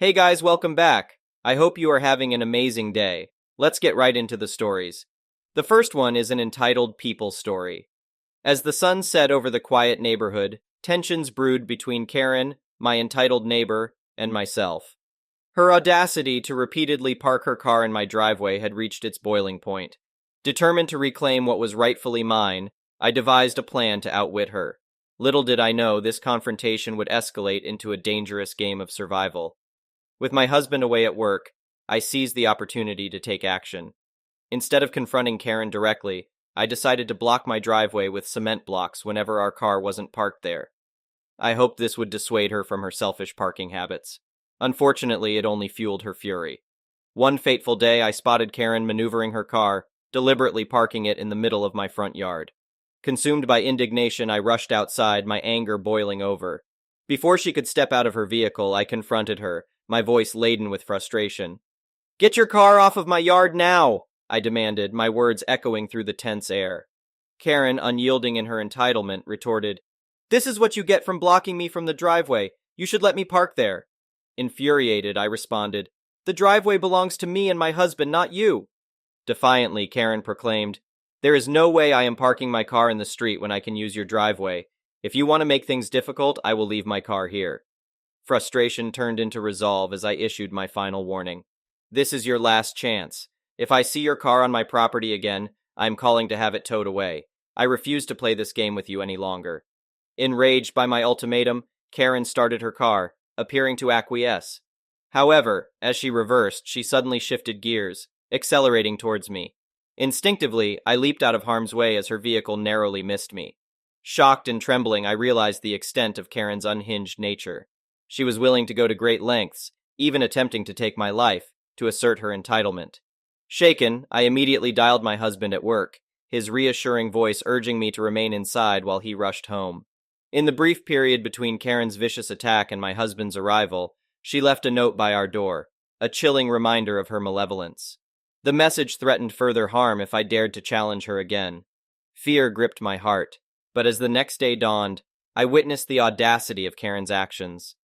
Hey guys, welcome back. I hope you are having an amazing day. Let's get right into the stories. The first one is an entitled People story. As the sun set over the quiet neighborhood, tensions brewed between Karen, my entitled neighbor, and myself. Her audacity to repeatedly park her car in my driveway had reached its boiling point. Determined to reclaim what was rightfully mine, I devised a plan to outwit her. Little did I know this confrontation would escalate into a dangerous game of survival. With my husband away at work, I seized the opportunity to take action. Instead of confronting Karen directly, I decided to block my driveway with cement blocks whenever our car wasn't parked there. I hoped this would dissuade her from her selfish parking habits. Unfortunately, it only fueled her fury. One fateful day, I spotted Karen maneuvering her car, deliberately parking it in the middle of my front yard. Consumed by indignation, I rushed outside, my anger boiling over. Before she could step out of her vehicle, I confronted her, my voice laden with frustration. "Get your car off of my yard now!" I demanded, my words echoing through the tense air. Karen, unyielding in her entitlement, retorted, "This is what you get from blocking me from the driveway. You should let me park there." Infuriated, I responded, "The driveway belongs to me and my husband, not you." Defiantly, Karen proclaimed, "There is no way I am parking my car in the street when I can use your driveway. If you want to make things difficult, I will leave my car here." Frustration turned into resolve as I issued my final warning. "This is your last chance. If I see your car on my property again, I am calling to have it towed away. I refuse to play this game with you any longer." Enraged by my ultimatum, Karen started her car, appearing to acquiesce. However, as she reversed, she suddenly shifted gears, accelerating towards me. Instinctively, I leaped out of harm's way as her vehicle narrowly missed me. Shocked and trembling, I realized the extent of Karen's unhinged nature. She was willing to go to great lengths, even attempting to take my life, to assert her entitlement. Shaken, I immediately dialed my husband at work, his reassuring voice urging me to remain inside while he rushed home. In the brief period between Karen's vicious attack and my husband's arrival, she left a note by our door, a chilling reminder of her malevolence. The message threatened further harm if I dared to challenge her again. Fear gripped my heart, but as the next day dawned, I witnessed the audacity of Karen's actions.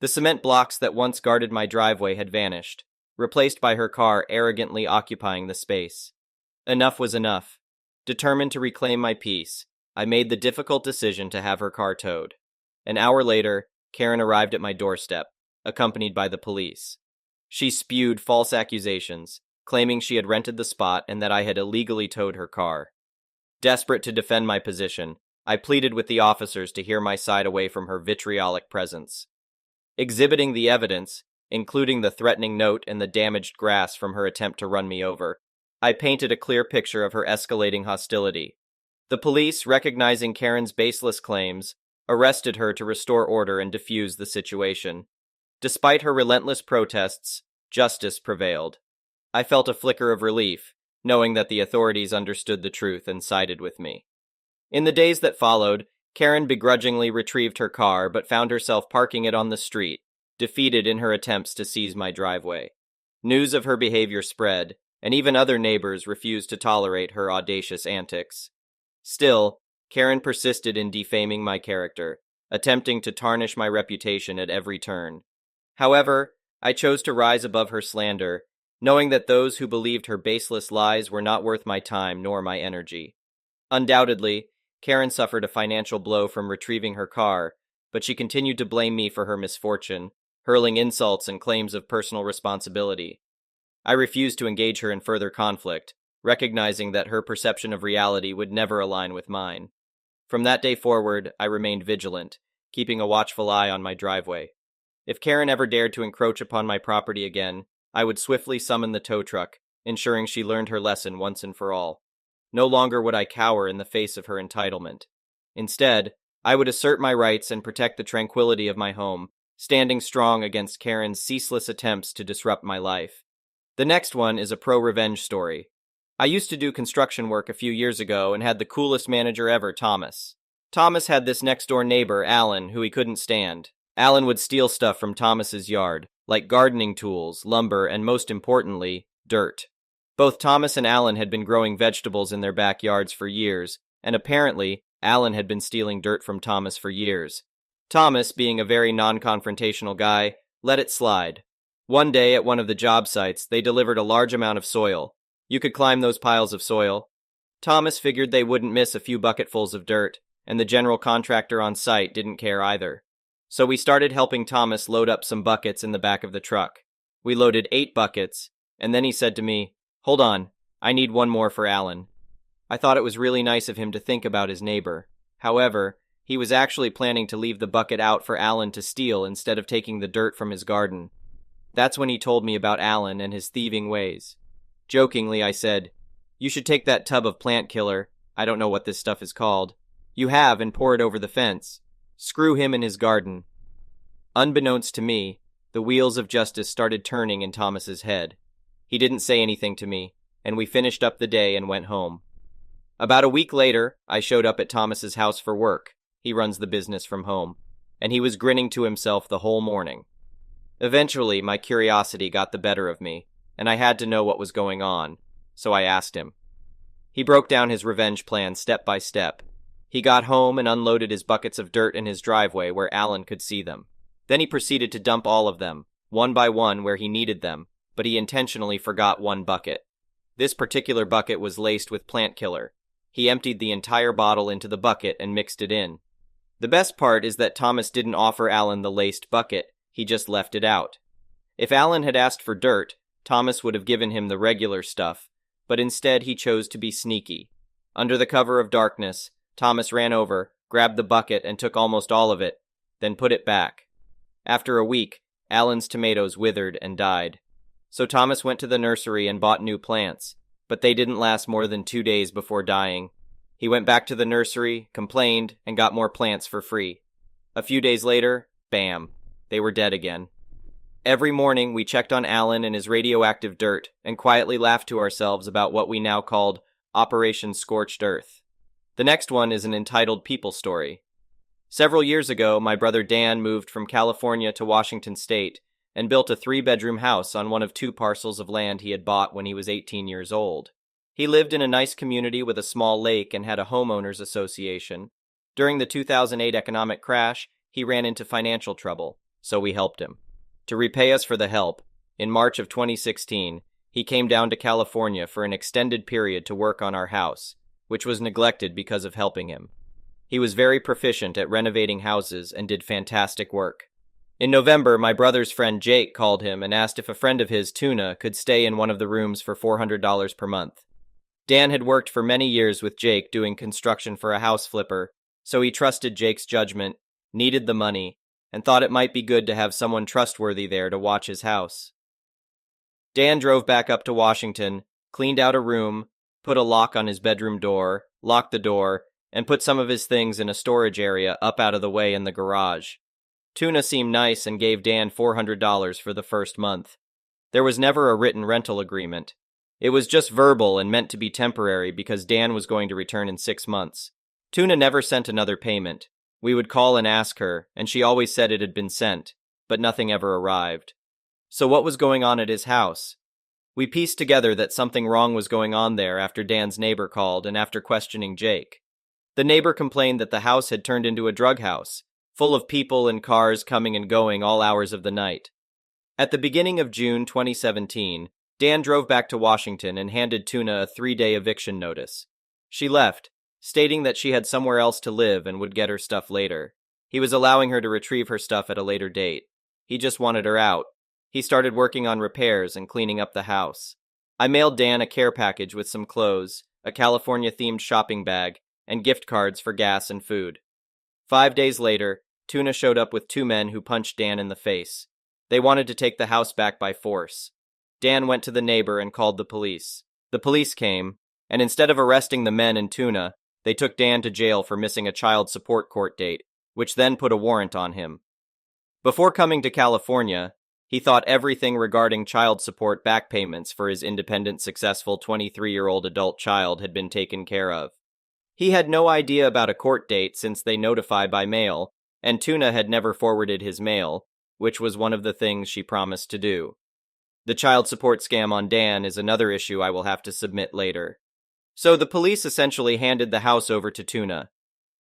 The cement blocks that once guarded my driveway had vanished, replaced by her car arrogantly occupying the space. Enough was enough. Determined to reclaim my peace, I made the difficult decision to have her car towed. An hour later, Karen arrived at my doorstep, accompanied by the police. She spewed false accusations, claiming she had rented the spot and that I had illegally towed her car. Desperate to defend my position, I pleaded with the officers to hear my side away from her vitriolic presence. Exhibiting the evidence, including the threatening note and the damaged grass from her attempt to run me over, I painted a clear picture of her escalating hostility. The police, recognizing Karen's baseless claims, arrested her to restore order and defuse the situation. Despite her relentless protests, justice prevailed. I felt a flicker of relief, knowing that the authorities understood the truth and sided with me. In the days that followed, Karen begrudgingly retrieved her car but found herself parking it on the street, defeated in her attempts to seize my driveway. News of her behavior spread, and even other neighbors refused to tolerate her audacious antics. Still, Karen persisted in defaming my character, attempting to tarnish my reputation at every turn. However, I chose to rise above her slander, knowing that those who believed her baseless lies were not worth my time nor my energy. Undoubtedly, Karen suffered a financial blow from retrieving her car, but she continued to blame me for her misfortune, hurling insults and claims of personal responsibility. I refused to engage her in further conflict, recognizing that her perception of reality would never align with mine. From that day forward, I remained vigilant, keeping a watchful eye on my driveway. If Karen ever dared to encroach upon my property again, I would swiftly summon the tow truck, ensuring she learned her lesson once and for all. No longer would I cower in the face of her entitlement. Instead, I would assert my rights and protect the tranquility of my home, standing strong against Karen's ceaseless attempts to disrupt my life. The next one is a pro-revenge story. I used to do construction work a few years ago and had the coolest manager ever, Thomas. Thomas had this next-door neighbor, Alan, who he couldn't stand. Alan would steal stuff from Thomas's yard, like gardening tools, lumber, and most importantly, dirt. Both Thomas and Alan had been growing vegetables in their backyards for years, and apparently, Alan had been stealing dirt from Thomas for years. Thomas, being a very non-confrontational guy, let it slide. One day at one of the job sites, they delivered a large amount of soil. You could climb those piles of soil. Thomas figured they wouldn't miss a few bucketfuls of dirt, and the general contractor on site didn't care either. So we started helping Thomas load up some buckets in the back of the truck. We loaded 8 buckets, and then he said to me, "Hold on, I need one more for Alan." I thought it was really nice of him to think about his neighbor. However, he was actually planning to leave the bucket out for Alan to steal instead of taking the dirt from his garden. That's when he told me about Alan and his thieving ways. Jokingly, I said, "You should take that tub of plant killer, I don't know what this stuff is called, you have and pour it over the fence. Screw him in his garden." Unbeknownst to me, the wheels of justice started turning in Thomas's head. He didn't say anything to me, and we finished up the day and went home. About a week later, I showed up at Thomas's house for work. He runs the business from home, and he was grinning to himself the whole morning. Eventually, my curiosity got the better of me, and I had to know what was going on, so I asked him. He broke down his revenge plan step by step. He got home and unloaded his buckets of dirt in his driveway where Alan could see them. Then he proceeded to dump all of them, one by one where he needed them, but he intentionally forgot one bucket. This particular bucket was laced with plant killer. He emptied the entire bottle into the bucket and mixed it in. The best part is that Thomas didn't offer Alan the laced bucket, he just left it out. If Alan had asked for dirt, Thomas would have given him the regular stuff, but instead he chose to be sneaky. Under the cover of darkness, Thomas ran over, grabbed the bucket and took almost all of it, then put it back. After a week, Alan's tomatoes withered and died. So Thomas went to the nursery and bought new plants, but they didn't last more than 2 days before dying. He went back to the nursery, complained, and got more plants for free. A few days later, bam, they were dead again. Every morning, we checked on Alan and his radioactive dirt and quietly laughed to ourselves about what we now called Operation Scorched Earth. The next one is an entitled people story. Several years ago, my brother Dan moved from California to Washington State and built a 3-bedroom house on one of 2 parcels of land he had bought when he was 18 years old. He lived in a nice community with a small lake and had a homeowners association. During the 2008 economic crash, he ran into financial trouble, so we helped him. To repay us for the help, in March of 2016, he came down to California for an extended period to work on our house, which was neglected because of helping him. He was very proficient at renovating houses and did fantastic work. In November, my brother's friend Jake called him and asked if a friend of his, Tuna, could stay in one of the rooms for $400 per month. Dan had worked for many years with Jake doing construction for a house flipper, so he trusted Jake's judgment, needed the money, and thought it might be good to have someone trustworthy there to watch his house. Dan drove back up to Washington, cleaned out a room, put a lock on his bedroom door, locked the door, and put some of his things in a storage area up out of the way in the garage. Tuna seemed nice and gave Dan $400 for the first month. There was never a written rental agreement. It was just verbal and meant to be temporary because Dan was going to return in 6 months. Tuna never sent another payment. We would call and ask her, and she always said it had been sent, but nothing ever arrived. So what was going on at his house? We pieced together that something wrong was going on there after Dan's neighbor called and after questioning Jake. The neighbor complained that the house had turned into a drug house, full of people and cars coming and going all hours of the night. At the beginning of June 2017, Dan drove back to Washington and handed Tuna a 3-day eviction notice. She left, stating that she had somewhere else to live and would get her stuff later. He was allowing her to retrieve her stuff at a later date. He just wanted her out. He started working on repairs and cleaning up the house. I mailed Dan a care package with some clothes, a California-themed shopping bag, and gift cards for gas and food. 5 days later, Tuna showed up with 2 men who punched Dan in the face. They wanted to take the house back by force. Dan went to the neighbor and called the police. The police came, and instead of arresting the men and Tuna, they took Dan to jail for missing a child support court date, which then put a warrant on him. Before coming to California, he thought everything regarding child support back payments for his independent, successful 23-year-old adult child had been taken care of. He had no idea about a court date since they notify by mail, and Tuna had never forwarded his mail, which was one of the things she promised to do. The child support scam on Dan is another issue I will have to submit later. So the police essentially handed the house over to Tuna.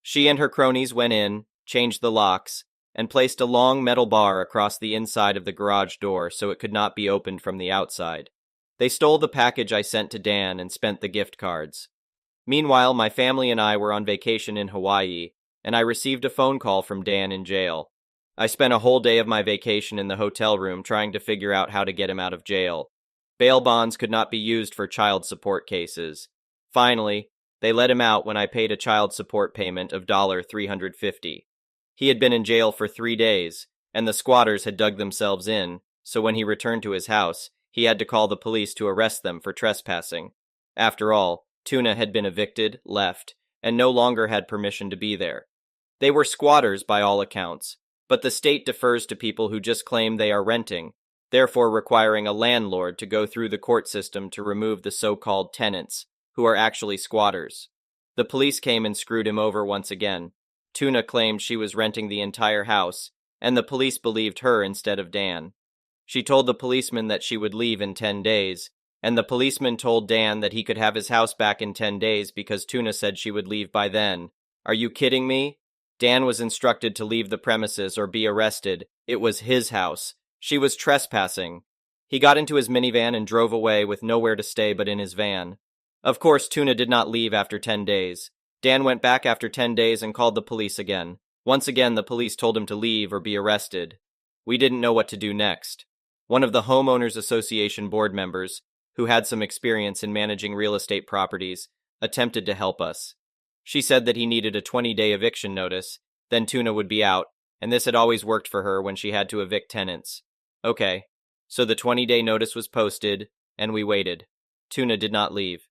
She and her cronies went in, changed the locks, and placed a long metal bar across the inside of the garage door so it could not be opened from the outside. They stole the package I sent to Dan and spent the gift cards. Meanwhile, my family and I were on vacation in Hawaii, and I received a phone call from Dan in jail. I spent a whole day of my vacation in the hotel room trying to figure out how to get him out of jail. Bail bonds could not be used for child support cases. Finally, they let him out when I paid a child support payment of $350. He had been in jail for 3 days, and the squatters had dug themselves in, so when he returned to his house, he had to call the police to arrest them for trespassing. After all, Tuna had been evicted, left, and no longer had permission to be there. They were squatters by all accounts, but the state defers to people who just claim they are renting, therefore requiring a landlord to go through the court system to remove the so-called tenants, who are actually squatters. The police came and screwed him over once again. Tuna claimed she was renting the entire house, and the police believed her instead of Dan. She told the policeman that she would leave in 10 days, and the policeman told Dan that he could have his house back in 10 days because Tuna said she would leave by then. Are you kidding me? Dan was instructed to leave the premises or be arrested. It was his house. She was trespassing. He got into his minivan and drove away with nowhere to stay but in his van. Of course, Tuna did not leave after 10 days. Dan went back after 10 days and called the police again. Once again, the police told him to leave or be arrested. We didn't know what to do next. One of the Homeowners Association board members, who had some experience in managing real estate properties, attempted to help us. She said that he needed a 20-day eviction notice, then Tuna would be out, and this had always worked for her when she had to evict tenants. Okay, so the 20-day notice was posted, and we waited. Tuna did not leave.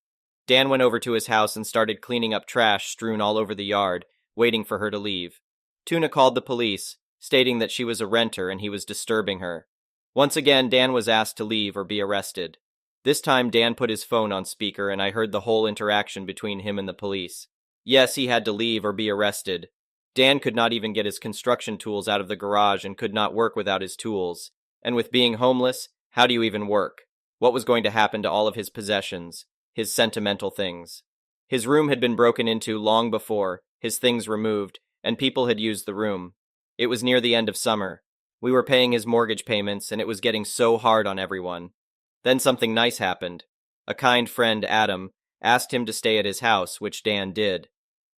Dan went over to his house and started cleaning up trash strewn all over the yard, waiting for her to leave. Tuna called the police, stating that she was a renter and he was disturbing her. Once again, Dan was asked to leave or be arrested. This time, Dan put his phone on speaker and I heard the whole interaction between him and the police. Yes, he had to leave or be arrested. Dan could not even get his construction tools out of the garage and could not work without his tools. And with being homeless, how do you even work? What was going to happen to all of his possessions, his sentimental things? His room had been broken into long before, his things removed, and people had used the room. It was near the end of summer. We were paying his mortgage payments, and it was getting so hard on everyone. Then something nice happened. A kind friend, Adam, asked him to stay at his house, which Dan did.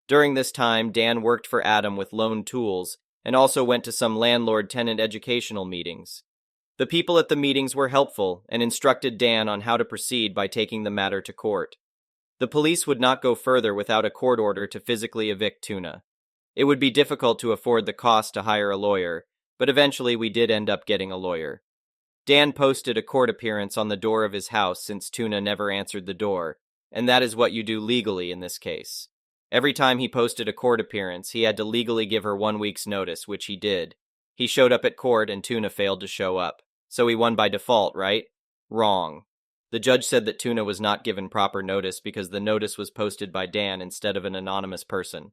During this time, Dan worked for Adam with loaned tools, and also went to some landlord-tenant educational meetings. The people at the meetings were helpful and instructed Dan on how to proceed by taking the matter to court. The police would not go further without a court order to physically evict Tuna. It would be difficult to afford the cost to hire a lawyer, but eventually we did end up getting a lawyer. Dan posted a court appearance on the door of his house since Tuna never answered the door, and that is what you do legally in this case. Every time he posted a court appearance, he had to legally give her 1 week's notice, which he did. He showed up at court and Tuna failed to show up. So he won by default, right? Wrong. The judge said that Tuna was not given proper notice because the notice was posted by Dan instead of an anonymous person.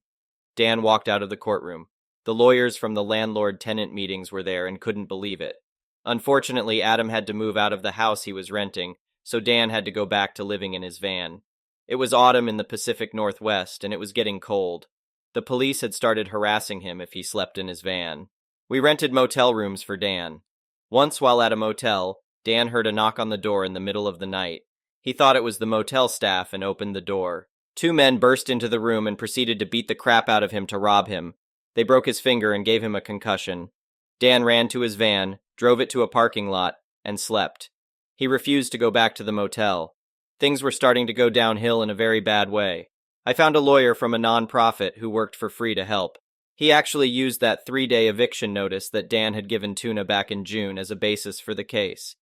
Dan walked out of the courtroom. The lawyers from the landlord-tenant meetings were there and couldn't believe it. Unfortunately, Adam had to move out of the house he was renting, so Dan had to go back to living in his van. It was autumn in the Pacific Northwest, and it was getting cold. The police had started harassing him if he slept in his van. We rented motel rooms for Dan. Once while at a motel, Dan heard a knock on the door in the middle of the night. He thought it was the motel staff and opened the door. 2 men burst into the room and proceeded to beat the crap out of him to rob him. They broke his finger and gave him a concussion. Dan ran to his van, drove it to a parking lot, and slept. He refused to go back to the motel. Things were starting to go downhill in a very bad way. I found a lawyer from a non-profit who worked for free to help. He actually used that 3-day eviction notice that Dan had given Tuna back in June as a basis for the case.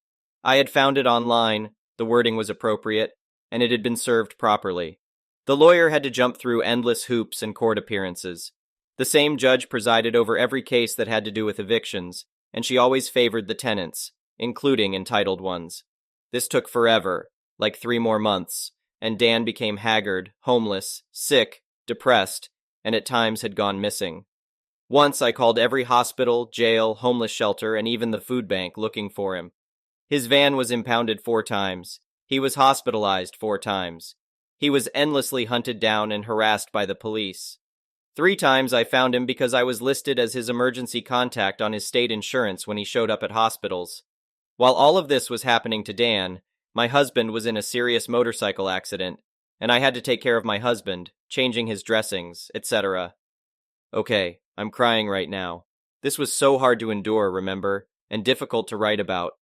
I had found it online, the wording was appropriate, and it had been served properly. The lawyer had to jump through endless hoops and court appearances. The same judge presided over every case that had to do with evictions, and she always favored the tenants, including entitled ones. This took forever, like 3 more months, and Dan became haggard, homeless, sick, depressed, and at times had gone missing. Once I called every hospital, jail, homeless shelter, and even the food bank looking for him. His van was impounded 4 times. He was hospitalized 4 times. He was endlessly hunted down and harassed by the police. 3 times I found him because I was listed as his emergency contact on his state insurance when he showed up at hospitals. While all of this was happening to Dan, my husband was in a serious motorcycle accident, and I had to take care of my husband, changing his dressings, etc. Okay, I'm crying right now. This was so hard to endure, remember, and difficult to write about.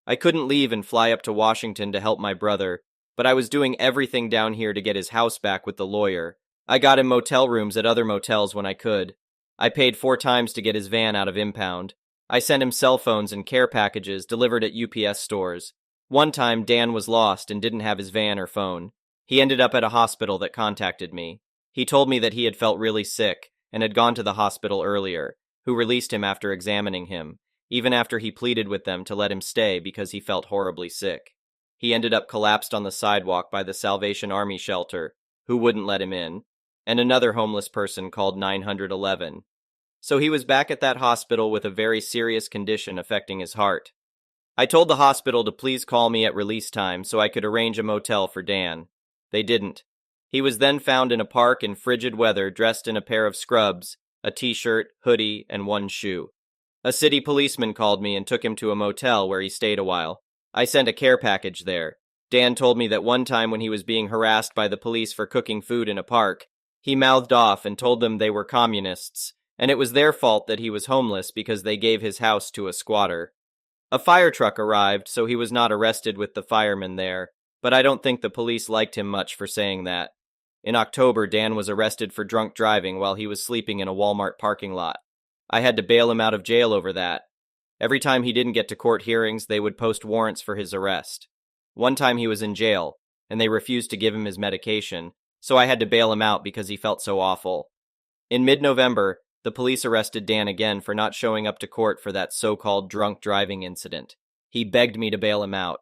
I couldn't leave and fly up to Washington to help my brother, but I was doing everything down here to get his house back with the lawyer. I got him motel rooms at other motels when I could. I paid 4 times to get his van out of impound. I sent him cell phones and care packages delivered at UPS stores. One time, Dan was lost and didn't have his van or phone. He ended up at a hospital that contacted me. He told me that he had felt really sick and had gone to the hospital earlier, who released him after examining him, even after he pleaded with them to let him stay because he felt horribly sick. He ended up collapsed on the sidewalk by the Salvation Army shelter, who wouldn't let him in, and another homeless person called 911. So he was back at that hospital with a very serious condition affecting his heart. I told the hospital to please call me at release time so I could arrange a motel for Dan. They didn't. He was then found in a park in frigid weather dressed in a pair of scrubs, a t-shirt, hoodie, and 1 shoe. A city policeman called me and took him to a motel where he stayed a while. I sent a care package there. Dan told me that one time when he was being harassed by the police for cooking food in a park, he mouthed off and told them they were communists, and it was their fault that he was homeless because they gave his house to a squatter. A fire truck arrived, so he was not arrested with the firemen there, but I don't think the police liked him much for saying that. In October, Dan was arrested for drunk driving while he was sleeping in a Walmart parking lot. I had to bail him out of jail over that. Every time he didn't get to court hearings, they would post warrants for his arrest. One time he was in jail, and they refused to give him his medication, so I had to bail him out because he felt so awful. In mid-November, the police arrested Dan again for not showing up to court for that so-called drunk driving incident. He begged me to bail him out.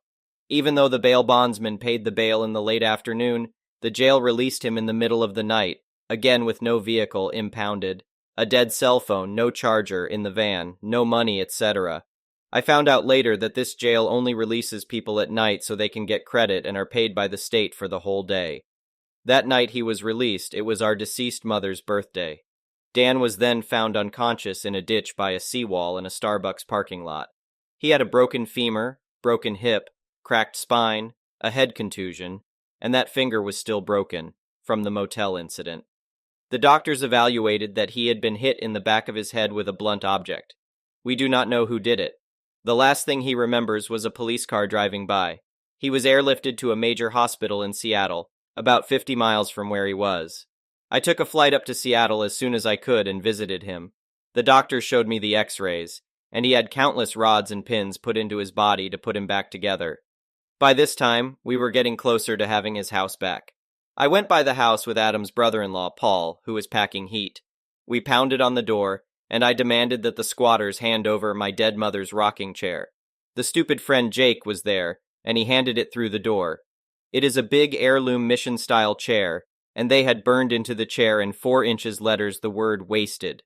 Even though the bail bondsman paid the bail in the late afternoon, the jail released him in the middle of the night, again with no vehicle impounded, a dead cell phone, no charger in the van, no money, etc. I found out later that this jail only releases people at night so they can get credit and are paid by the state for the whole day. That night he was released, it was our deceased mother's birthday. Dan was then found unconscious in a ditch by a seawall in a Starbucks parking lot. He had a broken femur, broken hip, cracked spine, a head contusion, and that finger was still broken from the motel incident. The doctors evaluated that he had been hit in the back of his head with a blunt object. We do not know who did it. The last thing he remembers was a police car driving by. He was airlifted to a major hospital in Seattle, about 50 miles from where he was. I took a flight up to Seattle as soon as I could and visited him. The doctors showed me the x-rays, and he had countless rods and pins put into his body to put him back together. By this time, we were getting closer to having his house back. I went by the house with Adam's brother-in-law, Paul, who was packing heat. We pounded on the door, and I demanded that the squatters hand over my dead mother's rocking chair. The stupid friend Jake was there, and he handed it through the door. It is a big heirloom mission-style chair, and they had burned into the chair in 4-inch letters the word wasted.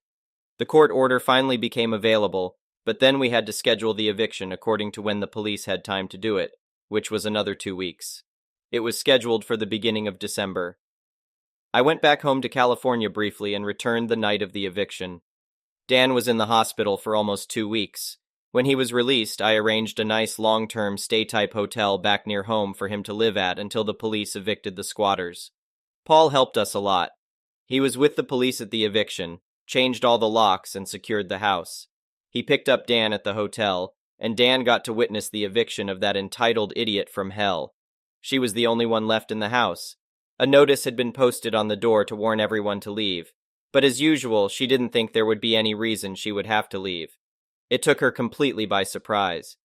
The court order finally became available, but then we had to schedule the eviction according to when the police had time to do it, which was another 2 weeks. It was scheduled for the beginning of December. I went back home to California briefly and returned the night of the eviction. Dan was in the hospital for almost 2 weeks. When he was released, I arranged a nice long-term stay-type hotel back near home for him to live at until the police evicted the squatters. Paul helped us a lot. He was with the police at the eviction, changed all the locks, and secured the house. He picked up Dan at the hotel, and Dan got to witness the eviction of that entitled idiot from hell. She was the only one left in the house. A notice had been posted on the door to warn everyone to leave, but as usual, she didn't think there would be any reason she would have to leave. It took her completely by surprise.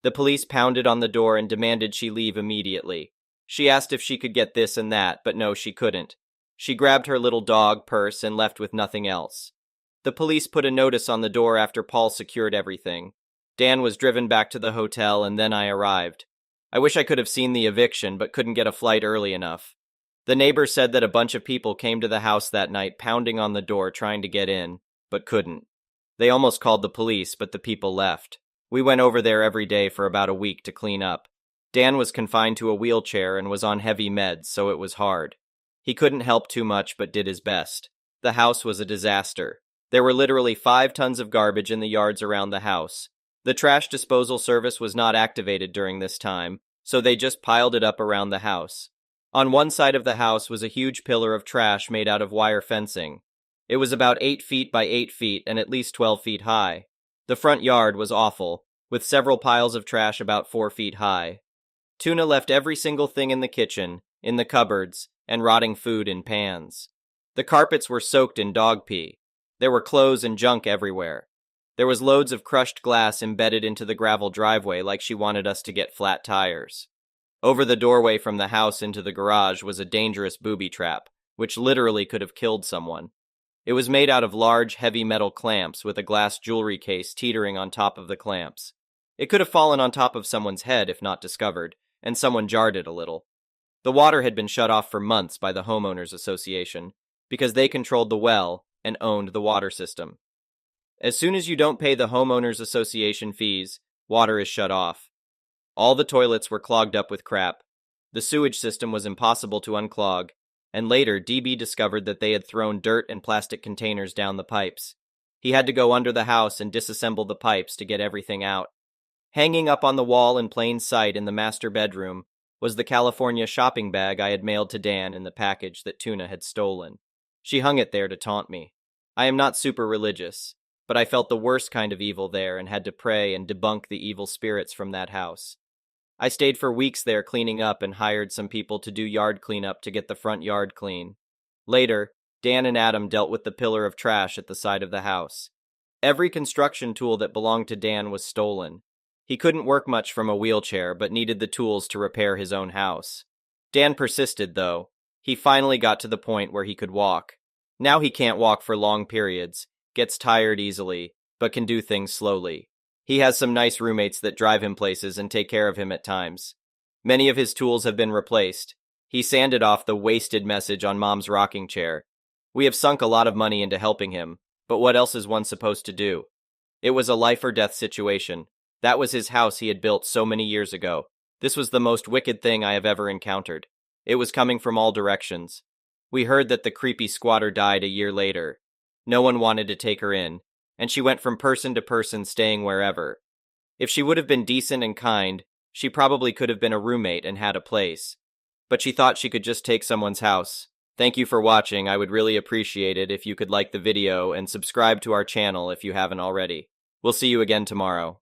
The police pounded on the door and demanded she leave immediately. She asked if she could get this and that, but no, she couldn't. She grabbed her little dog, purse, and left with nothing else. The police put a notice on the door after Paul secured everything. Dan was driven back to the hotel, and then I arrived. I wish I could have seen the eviction, but couldn't get a flight early enough. The neighbor said that a bunch of people came to the house that night pounding on the door trying to get in, but couldn't. They almost called the police, but the people left. We went over there every day for about a week to clean up. Dan was confined to a wheelchair and was on heavy meds, so it was hard. He couldn't help too much but did his best. The house was a disaster. There were literally 5 tons of garbage in the yards around the house. The trash disposal service was not activated during this time, so they just piled it up around the house. On one side of the house was a huge pillar of trash made out of wire fencing. It was about 8 feet by 8 feet and at least 12 feet high. The front yard was awful, with several piles of trash about 4 feet high. Tuna left every single thing in the kitchen, in the cupboards, and rotting food in pans. The carpets were soaked in dog pee. There were clothes and junk everywhere. There was loads of crushed glass embedded into the gravel driveway like she wanted us to get flat tires. Over the doorway from the house into the garage was a dangerous booby trap, which literally could have killed someone. It was made out of large, heavy metal clamps with a glass jewelry case teetering on top of the clamps. It could have fallen on top of someone's head if not discovered, and someone jarred it a little. The water had been shut off for months by the homeowners association, because they controlled the well and owned the water system. As soon as you don't pay the homeowners association fees, water is shut off. All the toilets were clogged up with crap. The sewage system was impossible to unclog, and later DB discovered that they had thrown dirt and plastic containers down the pipes. He had to go under the house and disassemble the pipes to get everything out. Hanging up on the wall in plain sight in the master bedroom was the California shopping bag I had mailed to Dan in the package that Tuna had stolen. She hung it there to taunt me. I am not super religious, but I felt the worst kind of evil there and had to pray and debunk the evil spirits from that house. I stayed for weeks there cleaning up and hired some people to do yard cleanup to get the front yard clean. Later, Dan and Adam dealt with the pillar of trash at the side of the house. Every construction tool that belonged to Dan was stolen. He couldn't work much from a wheelchair, but needed the tools to repair his own house. Dan persisted, though. He finally got to the point where he could walk. Now he can't walk for long periods, gets tired easily, but can do things slowly. He has some nice roommates that drive him places and take care of him at times. Many of his tools have been replaced. He sanded off the wasted message on Mom's rocking chair. We have sunk a lot of money into helping him, but what else is one supposed to do? It was a life or death situation. That was his house he had built so many years ago. This was the most wicked thing I have ever encountered. It was coming from all directions. We heard that the creepy squatter died a year later. No one wanted to take her in, and she went from person to person staying wherever. If she would have been decent and kind, she probably could have been a roommate and had a place. But she thought she could just take someone's house. Thank you for watching. I would really appreciate it if you could like the video and subscribe to our channel if you haven't already. We'll see you again tomorrow.